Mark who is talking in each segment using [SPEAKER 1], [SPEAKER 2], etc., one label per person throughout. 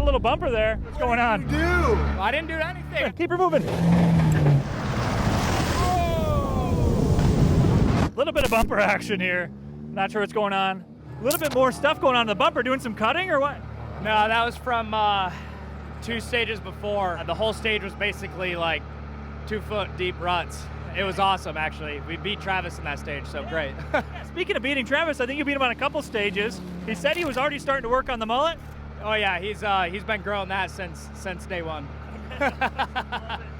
[SPEAKER 1] little bumper there. What's going on?
[SPEAKER 2] What did you do?
[SPEAKER 3] Well, I didn't do anything.
[SPEAKER 1] Keep her moving. A little bit of bumper action here. Not sure what's going on. A little bit more stuff going on in the bumper. Doing some cutting or what?
[SPEAKER 3] No, that was from 2 stages before. The whole stage was basically like 2-foot deep ruts. It was awesome, actually. We beat Travis in that stage, so great.
[SPEAKER 1] Speaking of beating Travis, I think you beat him on a couple stages. He said he was already starting to work on the mullet.
[SPEAKER 3] Oh yeah, he's been growing that since day one.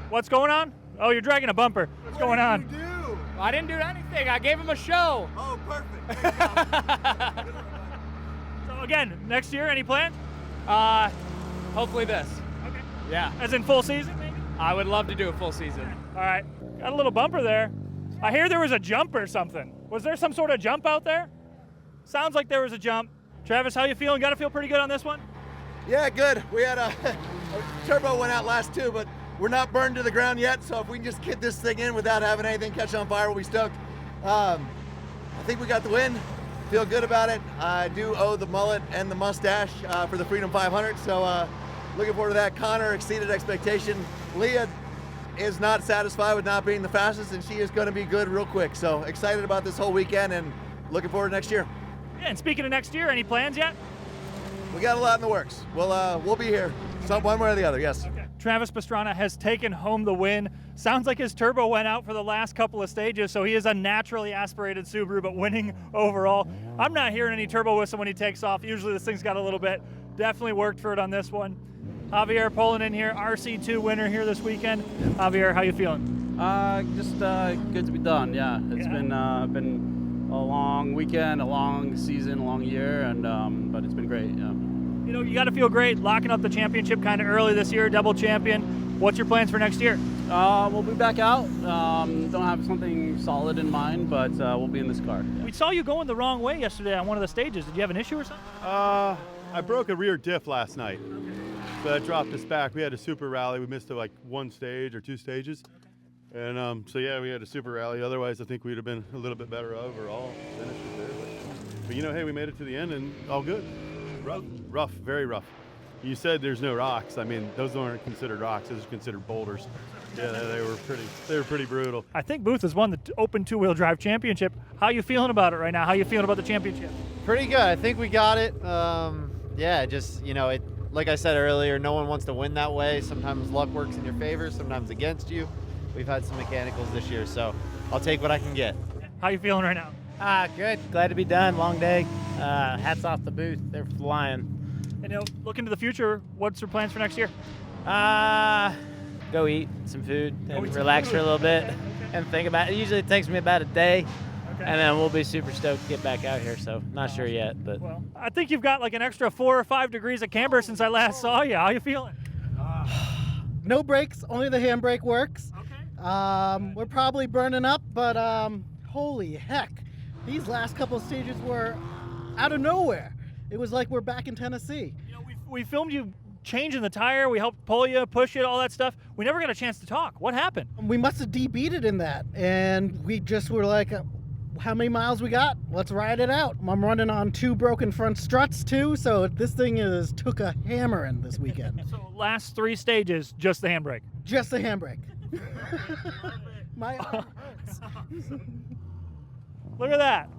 [SPEAKER 1] What's going on? Oh, you're dragging a bumper. What's going on?
[SPEAKER 2] What did you do?
[SPEAKER 3] Well, I didn't do anything. I gave him a show.
[SPEAKER 2] Oh, perfect.
[SPEAKER 1] So again, next year, any plans?
[SPEAKER 3] Hopefully this.
[SPEAKER 1] Okay.
[SPEAKER 3] Yeah.
[SPEAKER 1] As in full season, maybe?
[SPEAKER 3] I would love to do a full season.
[SPEAKER 1] All right. Got a little bumper there. I hear there was a jump or something. Was there some sort of jump out there? Sounds like there was a jump. Travis, how you feeling? Got to feel pretty good on this one?
[SPEAKER 2] Yeah, good. We had a turbo went out last too, but we're not burned to the ground yet. So if we can just get this thing in without having anything catch on fire, we'll be stoked. I think we got the win. Feel good about it. I do owe the mullet and the mustache for the Freedom 500. So looking forward to that. Connor exceeded expectation. Leah is not satisfied with not being the fastest, and she is going to be good real quick. So excited about this whole weekend and looking forward to next year.
[SPEAKER 1] Yeah, and speaking of next year, any plans yet?
[SPEAKER 2] We got a lot in the works. We'll be here, one way or the other. Yes.
[SPEAKER 1] Okay. Travis Pastrana has taken home the win. Sounds like his turbo went out for the last couple of stages, so he is a naturally aspirated Subaru, but winning overall. I'm not hearing any turbo whistle when he takes off. Usually this thing's got a little bit. Definitely worked for it on this one. Javier pulling in here, RC2 winner here this weekend. Javier, how you feeling?
[SPEAKER 4] Just good to be done. Yeah, it's been a long weekend, a long season, a long year, and but it's been great. Yeah.
[SPEAKER 1] You know, you got to feel great locking up the championship kind of early this year, double champion. What's your plans for next year?
[SPEAKER 4] We'll be back out. Don't have something solid in mind, but we'll be in this car. Yeah.
[SPEAKER 1] We saw you going the wrong way yesterday on one of the stages. Did you have an issue or something?
[SPEAKER 5] I broke a rear diff last night, so that dropped us back. We had a super rally. We missed like 1 stage or 2 stages. And so yeah, we had a super rally. Otherwise, I think we'd have been a little bit better overall finishes there. But you know, hey, we made it to the end and all good. Rough, very rough. You said there's no rocks. I mean, those aren't considered rocks. Those are considered boulders. Yeah, they were pretty brutal.
[SPEAKER 1] I think Booth has won the Open two-wheel drive championship. How you feeling about it right now? How you feeling about the championship?
[SPEAKER 6] Pretty good. I think we got it. Yeah, just, you know, like I said earlier, no one wants to win that way. Sometimes luck works in your favor, sometimes against you. We've had some mechanicals this year, so I'll take what I can get.
[SPEAKER 1] How you feeling right now?
[SPEAKER 7] Good. Glad to be done. Long day. Hats off the Booth. They're flying.
[SPEAKER 1] And you know, look into the future. What's your plans for next year?
[SPEAKER 7] Go eat some food and relax for a little bit and think about it. Usually it takes me about a day, and then we'll be super stoked to get back out here. So not sure yet, but
[SPEAKER 1] well, I think you've got like an extra 4 or 5 degrees of camber since I last saw you. How you feeling?
[SPEAKER 8] No brakes, only the handbrake works.
[SPEAKER 1] Okay.
[SPEAKER 8] We're probably burning up, but holy heck, these last couple of stages were out of nowhere. It was like we're back in Tennessee.
[SPEAKER 1] You know, we filmed you changing the tire. We helped pull you, push it, all that stuff. We never got a chance to talk. What happened?
[SPEAKER 8] We must have DB'd it in that, and we just were like, how many miles we got? Let's ride it out. I'm running on 2 broken front struts too, so this thing took a hammering this weekend.
[SPEAKER 1] So last 3 stages, just the handbrake.
[SPEAKER 8] Just the handbrake. My arm hurts.
[SPEAKER 1] Look at that.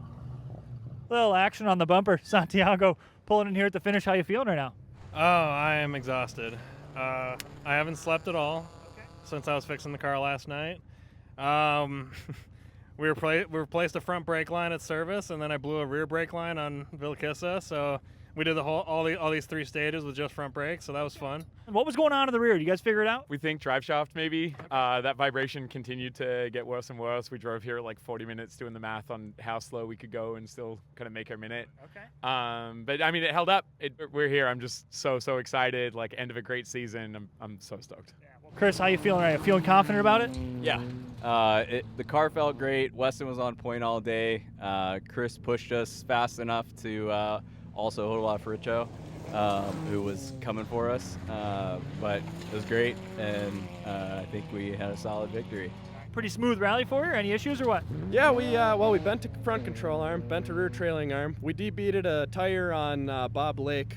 [SPEAKER 1] Little action on the bumper. Santiago pulling in here at the finish. How you feeling right now?
[SPEAKER 9] Oh, I am exhausted. I haven't slept at all since I was fixing the car last night. We replaced a front brake line at service, and then I blew a rear brake line on Vilkissa. So we did all these 3 stages with just front brakes, so that was fun.
[SPEAKER 1] And what was going on in the rear? Did you guys figure it out?
[SPEAKER 10] We think drive shaft maybe. That vibration continued to get worse and worse. We drove here like 40 minutes doing the math on how slow we could go and still kind of make our minute.
[SPEAKER 1] Okay.
[SPEAKER 10] But I mean, it held up. We're here. I'm just so excited. Like end of a great season. I'm so stoked.
[SPEAKER 1] Yeah. Well, Chris, how you feeling right now? Feeling confident about it?
[SPEAKER 11] Yeah. The car felt great. Weston was on point all day. Chris pushed us fast enough to also hold off Richo, who was coming for us. But it was great, and I think we had a solid victory.
[SPEAKER 1] Pretty smooth rally for you? Any issues or what?
[SPEAKER 12] Yeah, we bent a front control arm, bent a rear trailing arm. We debeaded a tire on Bob Lake.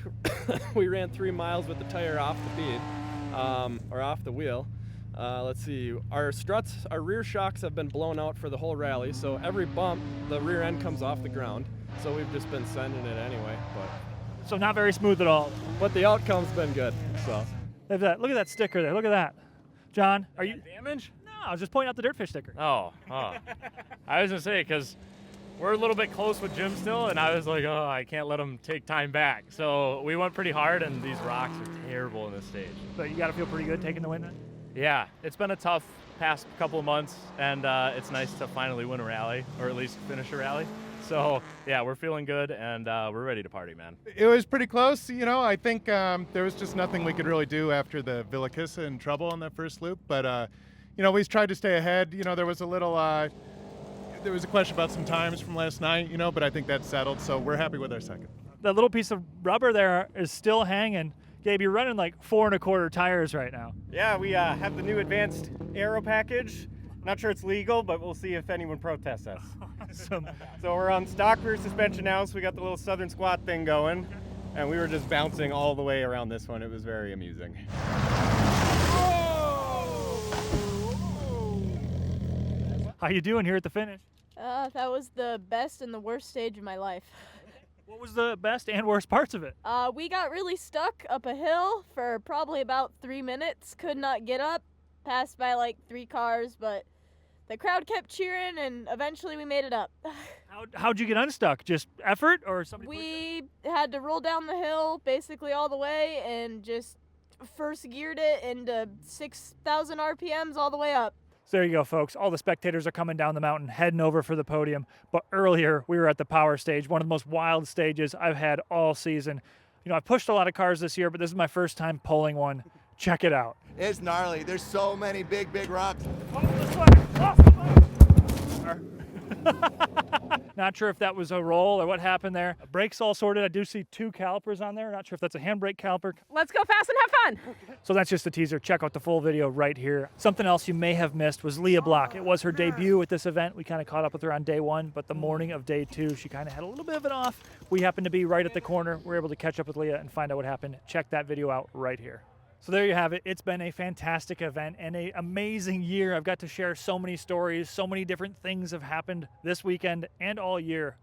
[SPEAKER 12] We ran 3 miles with the tire off the bead, or off the wheel. Let's see, our struts, our rear shocks have been blown out for the whole rally, so every bump, the rear end comes off the ground. So we've just been sending it anyway,
[SPEAKER 1] So not very smooth at all.
[SPEAKER 12] but the outcome's been good, so.
[SPEAKER 1] Look at that sticker there. Look at that. John, are you?
[SPEAKER 3] Damage?
[SPEAKER 1] No, I was just pointing out the Dirtfish sticker.
[SPEAKER 3] Oh. I was gonna say, because we're a little bit close with Jim still, and I was like, oh, I can't let him take time back. So we went pretty hard, and these rocks are terrible in this stage.
[SPEAKER 1] But you got to feel pretty good taking the win then?
[SPEAKER 3] Yeah, it's been a tough past couple of months, and it's nice to finally win a rally, or at least finish a rally. So, yeah, we're feeling good, and we're ready to party, man.
[SPEAKER 13] It was pretty close. I think there was just nothing we could really do after the Villa Kissa and trouble on that first loop. But, we tried to stay ahead. There was a little, there was a question about some times from last night, but I think that's settled. So we're happy with our second.
[SPEAKER 1] That little piece of rubber there is still hanging. Gabe, you're running like 4 1/4 tires right now.
[SPEAKER 14] Yeah, we have the new advanced ARA package. Not sure it's legal, but we'll see if anyone protests us.
[SPEAKER 1] Awesome.
[SPEAKER 14] So we're on stock rear suspension now, so we got the little southern squat thing going, and we were just bouncing all the way around this one. It was very amusing.
[SPEAKER 1] How you doing here at the finish?
[SPEAKER 15] That was the best and the worst stage of my life.
[SPEAKER 1] What was the best and worst parts of it?
[SPEAKER 15] We got really stuck up a hill for probably about 3 minutes, could not get up, passed by like 3 cars, but the crowd kept cheering and eventually we made it up.
[SPEAKER 1] How'd you get unstuck? Just effort or something?
[SPEAKER 15] We had to roll down the hill basically all the way and just first geared it into 6,000 RPMs all the way up.
[SPEAKER 1] So there you go, folks. All the spectators are coming down the mountain, heading over for the podium. But earlier, we were at the power stage, one of the most wild stages I've had all season. I've pushed a lot of cars this year, but this is my first time pulling one. Check it out.
[SPEAKER 2] It's gnarly. There's so many big rocks.
[SPEAKER 1] Not sure if that was a roll or what happened there. Brakes all sorted. I do see 2 calipers on there. Not sure if that's a handbrake caliper.
[SPEAKER 16] Let's go fast and have fun.
[SPEAKER 1] So that's just a teaser. Check out the full video right here. Something else you may have missed was Leah Block. It was her debut at this event. We kind of caught up with her on day 1, but the morning of day 2, she kind of had a little bit of it off. We happened to be right at the corner. We were able to catch up with Leah and find out what happened. Check that video out right here. So there you have it. It's been a fantastic event and an amazing year. I've got to share so many stories. So many different things have happened this weekend and all year.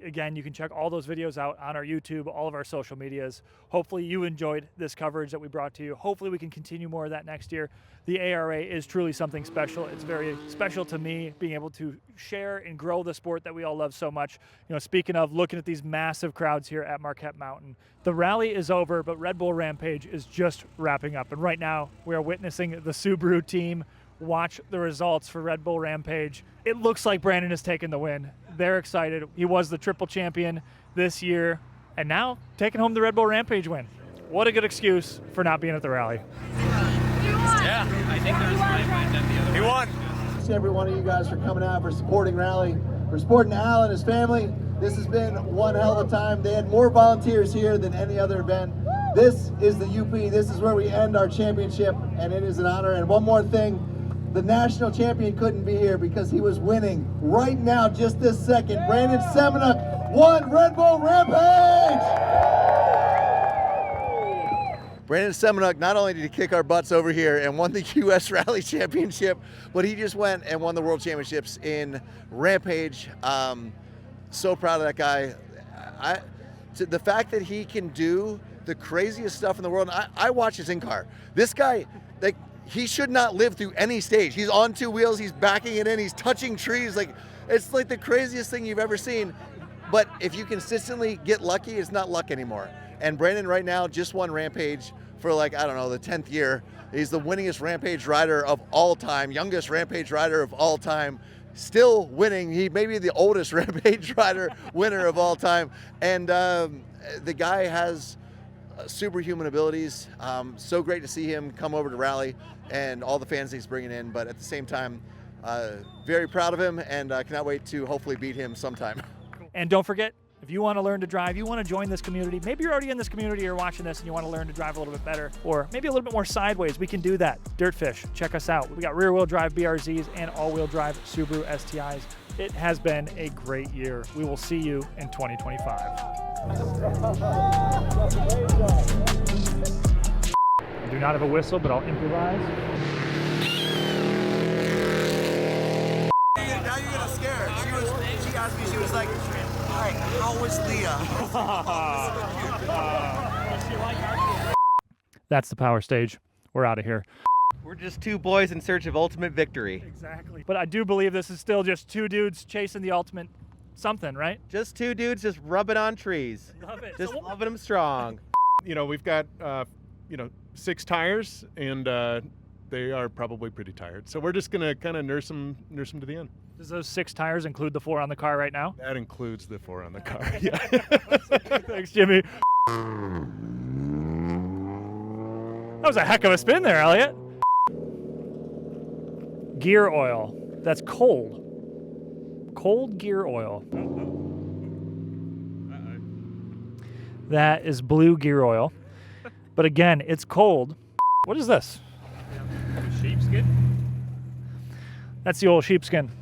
[SPEAKER 1] Again, you can check all those videos out on our YouTube, all of our social medias. Hopefully you enjoyed this coverage that we brought to you. Hopefully we can continue more of that next year. The ARA is truly something special. It's very special to me being able to share and grow the sport that we all love so much. Speaking of looking at these massive crowds here at Marquette Mountain, the rally is over, but Red Bull Rampage is just wrapping up. And right now we are witnessing the Subaru team watch the results for Red Bull Rampage. It looks like Brandon has taken the win. They're excited. He was the triple champion this year, and now taking home the Red Bull Rampage win. What a good excuse for not being at the rally.
[SPEAKER 17] Yeah, I think there's
[SPEAKER 2] He won. Thanks to every one of you guys for coming out, for supporting Rally, for supporting Al and his family. This has been one hell of a time. They had more volunteers here than any other event. This is the UP. This is where we end our championship, and it is an honor. And one more thing, the national champion couldn't be here because he was winning right now, just this second. Brandon Semenuk won Red Bull Rampage! Brandon Semenuk, not only did he kick our butts over here and won the U.S. Rally Championship, but he just went and won the World Championships in Rampage. So proud of that guy. The fact that he can do the craziest stuff in the world. I watch his in-car. This guy, he should not live through any stage. He's on 2 wheels, he's backing it in, he's touching trees. It's like the craziest thing you've ever seen. But if you consistently get lucky, it's not luck anymore. And Brandon right now just won Rampage for the 10th year. He's the winningest Rampage rider of all time, youngest Rampage rider of all time, still winning. He may be the oldest Rampage rider winner of all time. And the guy has superhuman abilities. So great to see him come over to Rally and all the fans he's bringing in. But at the same time, very proud of him and cannot wait to hopefully beat him sometime.
[SPEAKER 1] And don't forget, If you want to learn to drive, you want to join this community, maybe you're already in this community or watching this and you want to learn to drive a little bit better, or maybe a little bit more sideways, we can do that. Dirtfish, check us out. We got rear-wheel drive BRZs and all-wheel drive Subaru STIs. It has been a great year. We will see you in 2025. I do not have a whistle, but I'll improvise.
[SPEAKER 2] Now you're gonna scare her. She asked me, she was like, all right, how was Leah?
[SPEAKER 1] That's the power stage. We're out of here.
[SPEAKER 16] We're just two boys in search of ultimate victory.
[SPEAKER 1] Exactly. But I do believe this is still just two dudes chasing the ultimate something, right?
[SPEAKER 16] Just two dudes just rubbing on trees.
[SPEAKER 1] Love it.
[SPEAKER 16] Just loving them strong.
[SPEAKER 13] You know, we've got, 6 tires, and they are probably pretty tired. So we're just going to kind of nurse them to the end.
[SPEAKER 1] Does those 6 tires include the 4 on the car right now?
[SPEAKER 13] That includes the 4 on the car, yeah.
[SPEAKER 1] Thanks, Jimmy. That was a heck of a spin there, Elliot. Gear oil. That's cold. Cold gear oil. That is blue gear oil. But again, it's cold. What is this?
[SPEAKER 9] Sheepskin?
[SPEAKER 1] That's the old sheepskin.